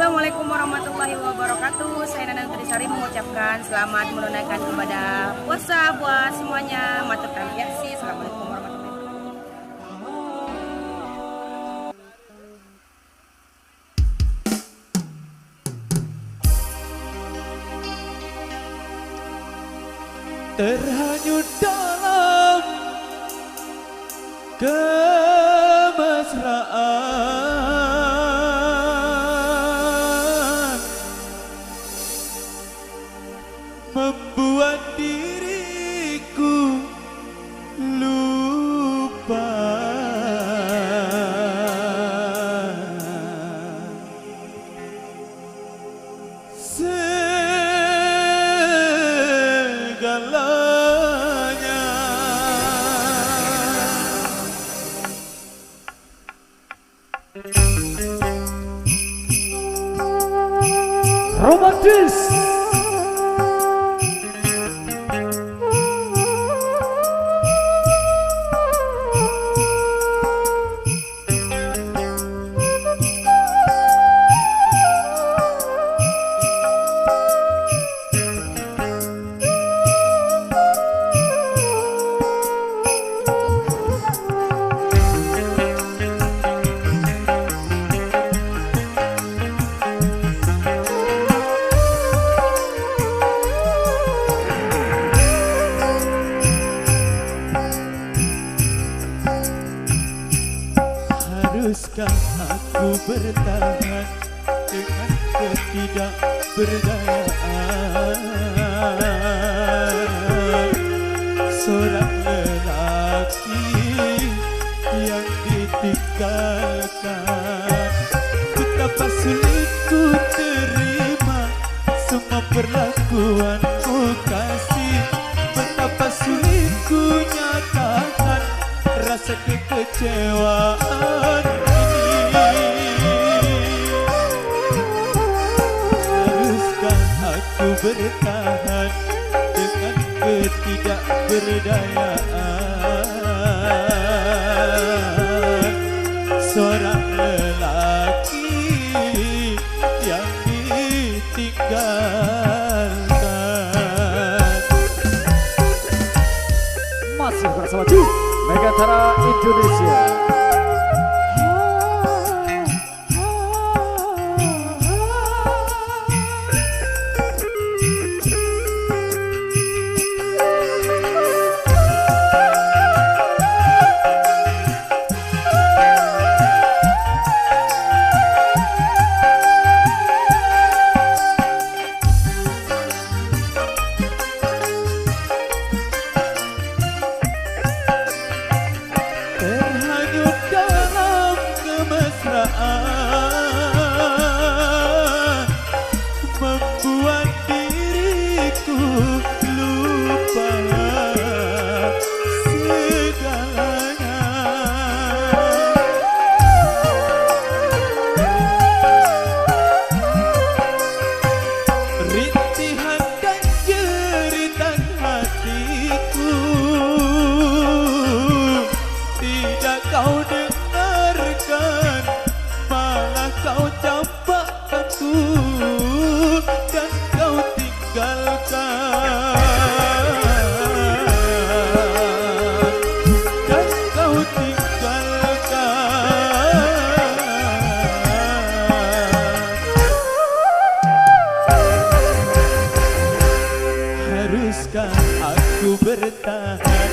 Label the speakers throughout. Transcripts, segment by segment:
Speaker 1: Assalamualaikum warahmatullahi wabarakatuh. Saya Nana Nutrisari mengucapkan selamat menunaikan ibadah puasa buat semuanya. Matur terbiasi. Assalamualaikum warahmatullahi
Speaker 2: wabarakatuh. Terhanyut dalam kemesraan, membuat diriku lupa segalanya. Romantis. Haruskah aku bertahan dengan ketidakberdayaan seorang lelaki yang ditinggalkan? Betapa sulit ku terima semua perlakuanmu kasih, betapa sulit ku nyatakan rasa kekecewaan ini. Haruskah aku bertahan dengan ketidakberdayaan seorang lelaki yang ditinggalkan? Masih bersama Megatara Indonesia. Terhanyut dalam kemesraan, membuat diriku lupa segalanya. Rintihan dan jeritan hatiku tidak kau dengarkan, malah kau campakkanku dan kau tinggalkan, dan kau tinggalkan. Haruskah aku bertahan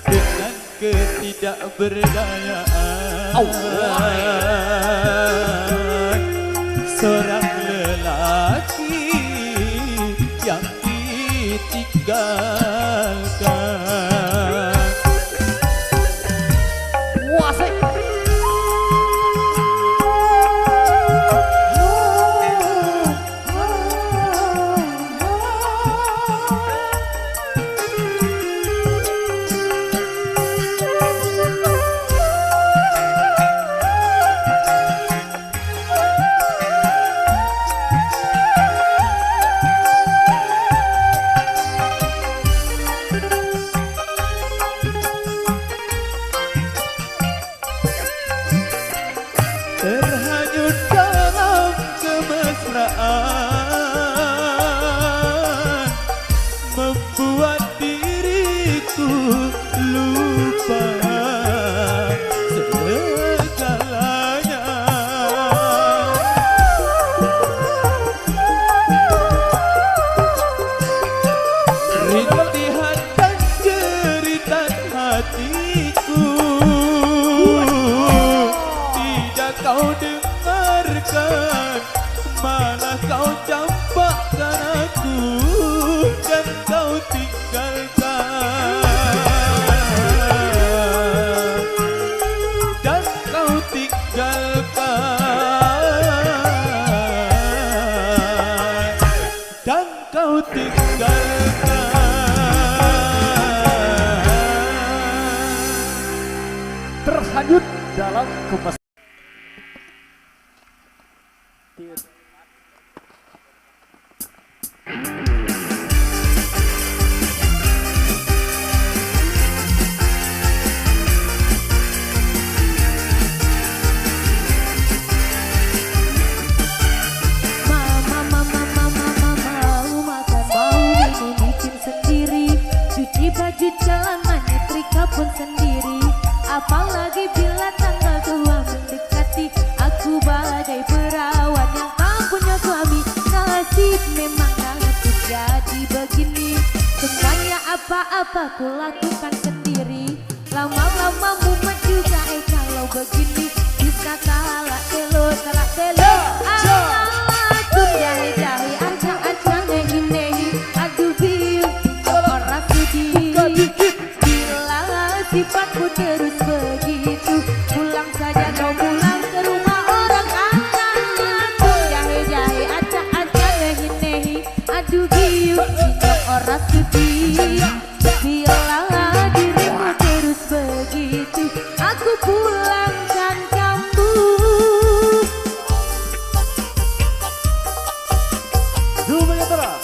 Speaker 2: dengan ketidakberdayaan seorang lelaki yang ditinggalkan? Wasik. kau dengarkan, malah kau campakkan aku dan kau tinggalkan, dan kau tinggalkan, dan kau tinggalkan.
Speaker 3: Terhanyut dalam kupas.
Speaker 4: Baju celana nyetrika pun sendiri. Apalagi bila tanggal tua mendekati, aku bagai perawan yang tak punya suami. Nasib memang nasib jadi begini, semuanya apa-apa ku lakukan sendiri. Lama-lama mumet juga kalau begini, bisa talak telo aku jahe-jahe acang-acang nehi-nehi. Aduh biung orang sedih, sifatmu terus begitu. Pulang saja kau pulang ke rumah orang anak. Jahe-jahe acak-acak nehi-nehi. Aduh giung minyak orang sedih. Bila dirimu terus begitu, aku pulangkan kamu.
Speaker 3: Zooming terus.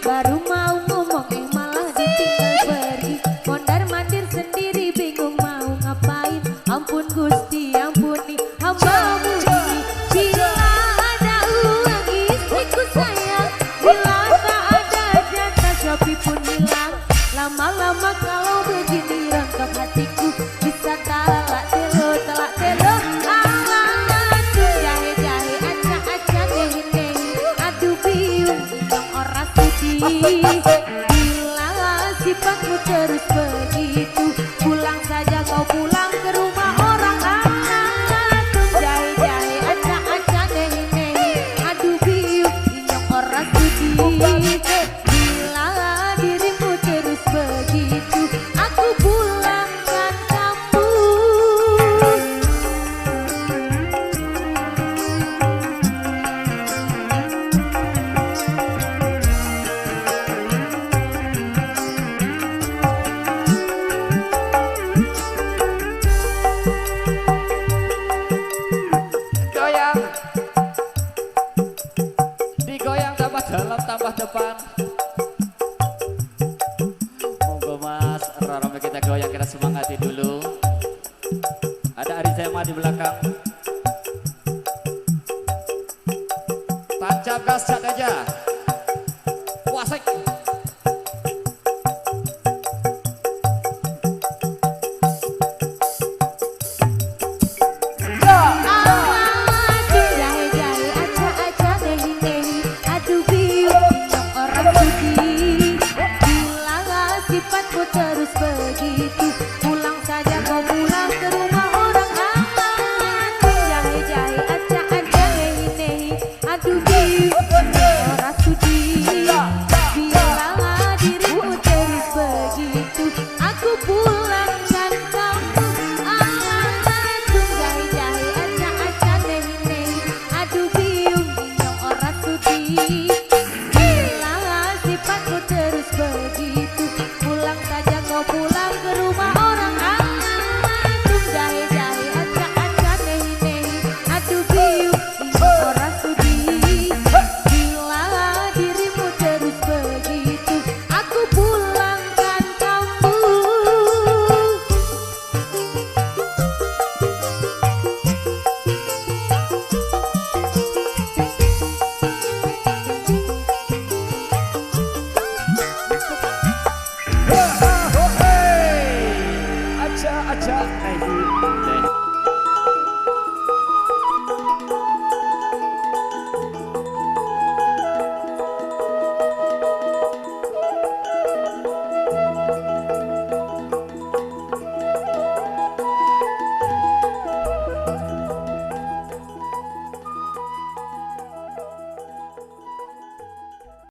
Speaker 4: Baru mau ngomong malah ditinggal pergi. Mondar-mandir sendiri bingung mau ngapain. Ampun Gusti ampuni hambamu ini. Bila ada uang istriku sayang, bila tak ada jatah Shopee pun hilang. Lama-lama kalau begini rangkap hatiku, bisa talak telo jahe-jahe acak-acak nehi-nehi. Aduh biung yang orang sedih. Bila sifatmu terus begitu, pulang saja kau pulang ke rumah orang anak. Jahe-jahe acak-acak nehi-nehi. Aduh biung yang orang sedih. Bila dirimu terus begitu, aku pulangkan kamu.
Speaker 3: Goyang, digoyang tambah dalam tambah depan. Monggo Mas Roro, kita goyang, kita semangati dulu. Ada Arizema di belakang. Tancap gas cat aja.